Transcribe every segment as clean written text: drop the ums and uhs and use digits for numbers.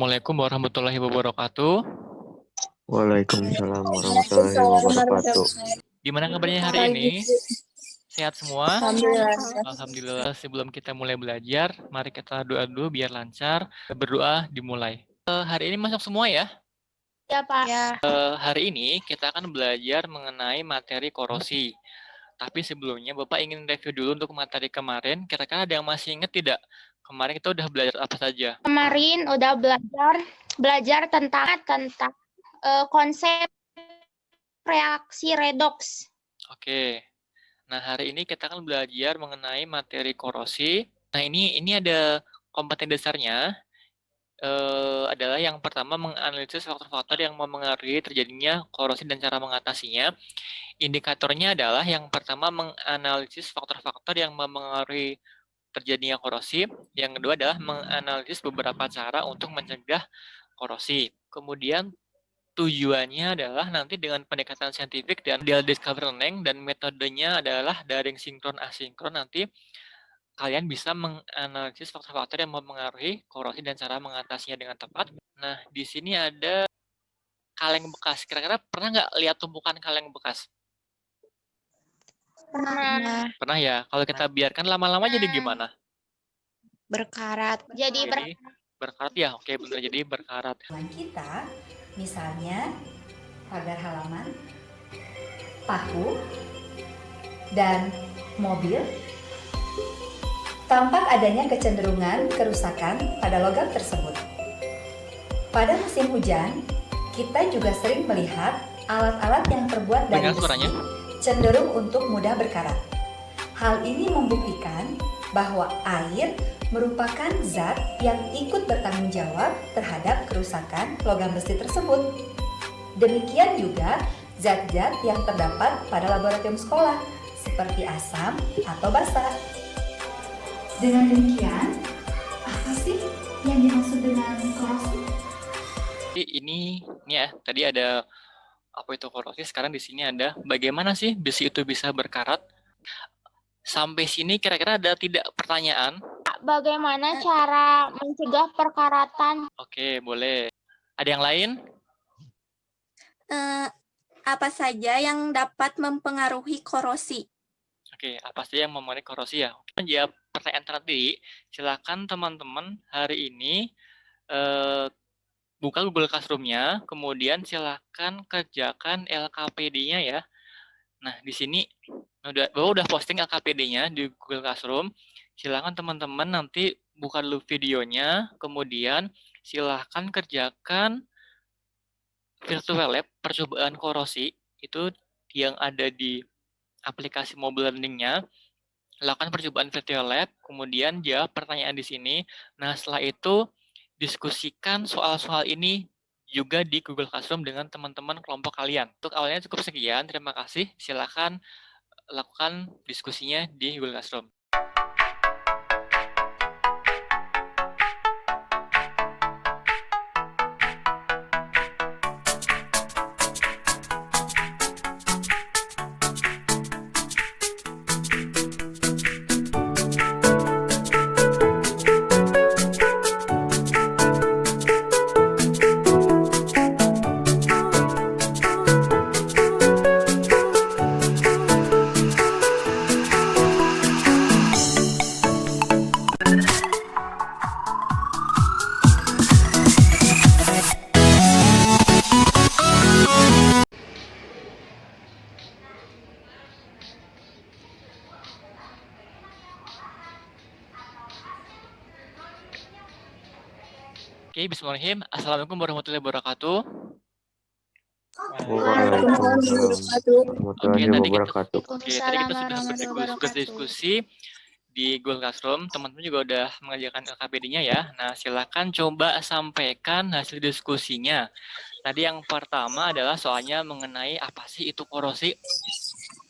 Assalamualaikum warahmatullahi wabarakatuh. Waalaikumsalam warahmatullahi wabarakatuh. Gimana kabarnya hari ini? Sehat semua? Alhamdulillah. Alhamdulillah. Sebelum kita mulai belajar, mari kita doa dulu biar lancar. Berdoa dimulai. Hari ini masuk semua ya? Ya, Pak. Ya. Hari ini kita akan belajar mengenai materi korosi. Tapi sebelumnya Bapak ingin review dulu untuk materi kemarin. Kira-kira ada yang masih ingat tidak? Kemarin kita udah belajar apa saja? Kemarin udah belajar tentang konsep reaksi redoks. Oke. Nah, hari ini kita akan belajar mengenai materi korosi. Nah, ini ada kompeten dasarnya. Adalah yang pertama menganalisis faktor-faktor yang mempengaruhi terjadinya korosi dan cara mengatasinya. Indikatornya adalah yang pertama menganalisis faktor-faktor yang mempengaruhi terjadinya korosi. Yang kedua adalah menganalisis beberapa cara untuk mencegah korosi. Kemudian tujuannya adalah nanti dengan pendekatan saintifik dan discovery learning dan metodenya adalah daring sinkron asinkron, nanti kalian bisa menganalisis faktor-faktor yang mempengaruhi korosi dan cara mengatasinya dengan tepat. Nah, di sini ada kaleng bekas. Kira-kira pernah nggak lihat tumpukan kaleng bekas? Pernah. Pernah ya? Kalau kita biarkan lama-lama jadi gimana? Berkarat. Jadi berkarat ya? Oke, benar, jadi berkarat. Kita, misalnya pagar halaman, paku, dan mobil, tampak adanya kecenderungan kerusakan pada logam tersebut. Pada musim hujan, kita juga sering melihat alat-alat yang terbuat dari besi cenderung untuk mudah berkarat. Hal ini membuktikan bahwa air merupakan zat yang ikut bertanggung jawab terhadap kerusakan logam besi tersebut. Demikian juga zat-zat yang terdapat pada laboratorium sekolah, seperti asam atau basa. Dengan demikian, apa sih yang dimaksud dengan korosi? Ini ya, tadi ada apa itu korosi, sekarang di sini ada bagaimana sih besi itu bisa berkarat. Sampai sini kira-kira ada tidak pertanyaan? Bagaimana cara mencegah perkaratan? Oke, boleh. Ada yang lain? Apa saja yang dapat mempengaruhi korosi? Oke, apa saja yang mempengaruhi korosi ya? Menjawab pertanyaan tadi, silakan teman-teman hari ini buka Google Classroom-nya, kemudian silakan kerjakan LKPD-nya ya. Nah, di sini udah posting LKPD-nya di Google Classroom. Silakan teman-teman nanti buka dulu videonya, kemudian silakan kerjakan virtual lab percobaan korosi itu yang ada di aplikasi mobile learning-nya. Lakukan percobaan virtual lab, kemudian jawab pertanyaan di sini. Nah, setelah itu diskusikan soal-soal ini juga di Google Classroom dengan teman-teman kelompok kalian. Untuk awalnya cukup sekian, terima kasih. Silakan lakukan diskusinya di Google Classroom. Oke, bismillahirrahmanirrahim. Assalamualaikum warahmatullahi wabarakatuh. Oke, tadi kita sudah berdiskusi di Google Classroom. Teman-teman juga udah mengerjakan LKPD-nya ya. Nah, silakan coba sampaikan hasil diskusinya. Tadi yang pertama adalah soalnya mengenai apa sih itu korosi.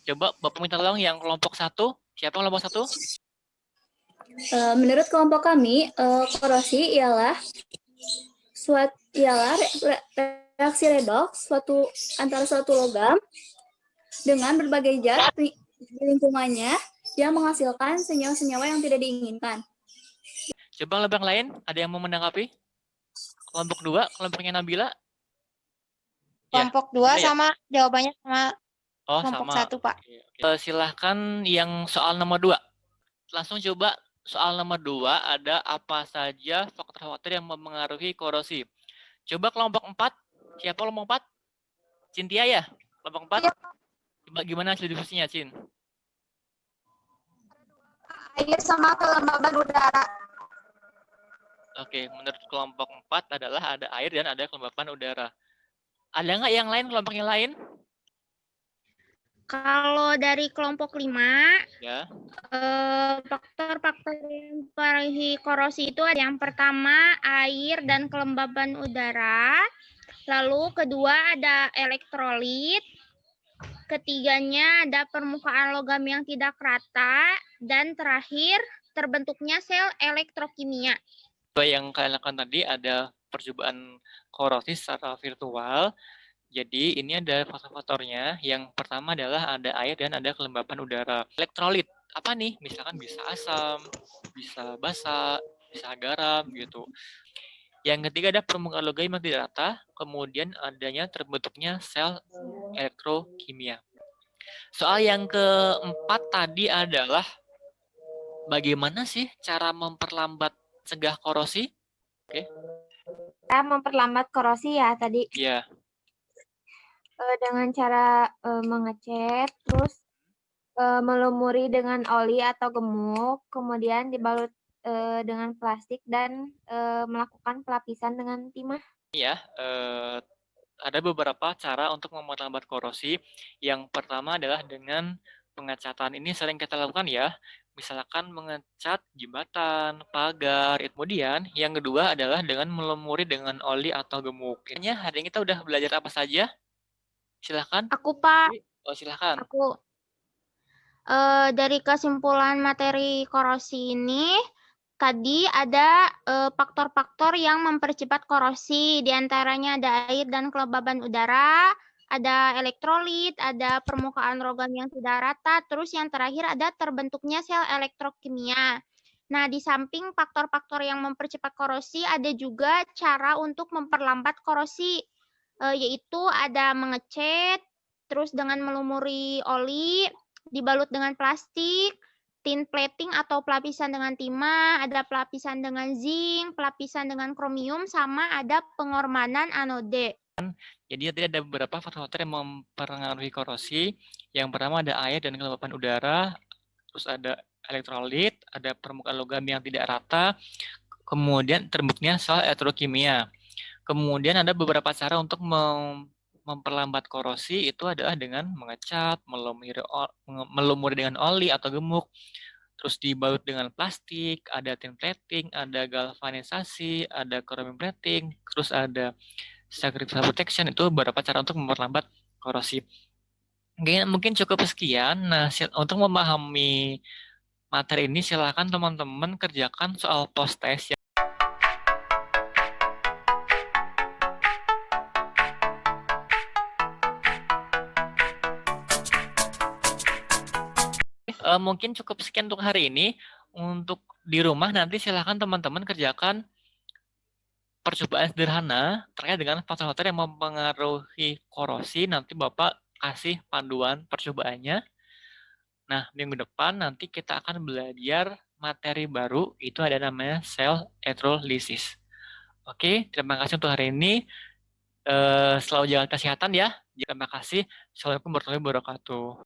Coba Bapak minta tolong yang kelompok 1. Siapa kelompok 1? Menurut kelompok kami, korosi ialah reaksi redoks antara suatu logam dengan berbagai zat di lingkungannya yang menghasilkan senyawa-senyawa yang tidak diinginkan. Coba lebih lain, ada yang mau menanggapi? Kelompok 2, kelompoknya Nabila? Ya, Kelompok 2 ya? sama jawabannya sama Oh, kelompok sama. 1, Pak. Oke. Silahkan yang soal nomor 2. Langsung coba soal nomor 2 ada apa saja faktor-faktor yang mempengaruhi korosi. Coba kelompok 4. Siapa kelompok 4? Cynthia ya? Kelompok 4? Iya. Coba gimana hasil diskusinya, Cin? Air sama kelembaban udara. Oke, menurut kelompok 4 adalah ada air dan ada kelembapan udara. Ada nggak yang lain, kelompok yang lain? Kalau dari kelompok 5, Ya. faktor-faktor yang mempengaruhi korosi itu ada yang pertama air dan kelembaban udara, lalu kedua ada elektrolit, ketiganya ada permukaan logam yang tidak rata, dan terakhir terbentuknya sel elektrokimia. Yang kalian lakukan tadi ada percobaan korosi secara virtual. Jadi ini ada faktor-faktornya. Yang pertama adalah ada air dan ada kelembapan udara. Elektrolit apa nih? Misalkan bisa asam, bisa basa, bisa garam gitu. Yang ketiga ada permukaan logam yang tidak rata, kemudian adanya terbentuknya sel elektrokimia. Soal yang keempat tadi adalah bagaimana sih cara memperlambat cegah korosi? Oke. Kita memperlambat korosi ya tadi. Iya. Dengan cara mengecat, terus melumuri dengan oli atau gemuk, kemudian dibalut dengan plastik dan melakukan pelapisan dengan timah. Iya, ada beberapa cara untuk memperlambat korosi. Yang pertama adalah dengan pengecatan. Ini sering kita lakukan ya. Misalkan mengecat jembatan, pagar. Kemudian yang kedua adalah dengan melumuri dengan oli atau gemuk. Ini hari ini kita udah belajar apa saja? Silahkan. Aku, Pak. Oh, silahkan. Aku dari kesimpulan materi korosi ini, tadi ada faktor-faktor yang mempercepat korosi, diantaranya ada air dan kelembaban udara, ada elektrolit, ada permukaan logam yang tidak rata, terus yang terakhir ada terbentuknya sel elektrokimia. Nah, di samping faktor-faktor yang mempercepat korosi, ada juga cara untuk memperlambat korosi, yaitu ada mengecat, terus dengan melumuri oli, dibalut dengan plastik, tin plating atau pelapisan dengan timah, ada pelapisan dengan zinc, pelapisan dengan kromium, sama ada pengorbanan anode. Jadi tadi ada beberapa faktor-faktor yang mempengaruhi korosi. Yang pertama ada air dan kelembapan udara, terus ada elektrolit, ada permukaan logam yang tidak rata, kemudian terbentuknya sel elektrokimia. Kemudian ada beberapa cara untuk memperlambat korosi, itu adalah dengan mengecat, melumuri dengan oli atau gemuk, terus dibalut dengan plastik, ada tin plating, ada galvanisasi, ada kromium plating, terus ada security protection. Itu beberapa cara untuk memperlambat korosi. Mungkin cukup sekian. Nah, untuk memahami materi ini silakan teman-teman kerjakan soal post test. Mungkin cukup sekian untuk hari ini. Untuk di rumah nanti silakan teman-teman kerjakan percobaan sederhana terkait dengan faktor-faktor yang mempengaruhi korosi. Nanti Bapak kasih panduan percobaannya. Nah, minggu depan nanti kita akan belajar materi baru, itu ada namanya sel elektrolisis. Oke, terima kasih untuk hari ini. Selalu jaga kesehatan ya. Terima kasih. Assalamualaikum warahmatullahi wabarakatuh.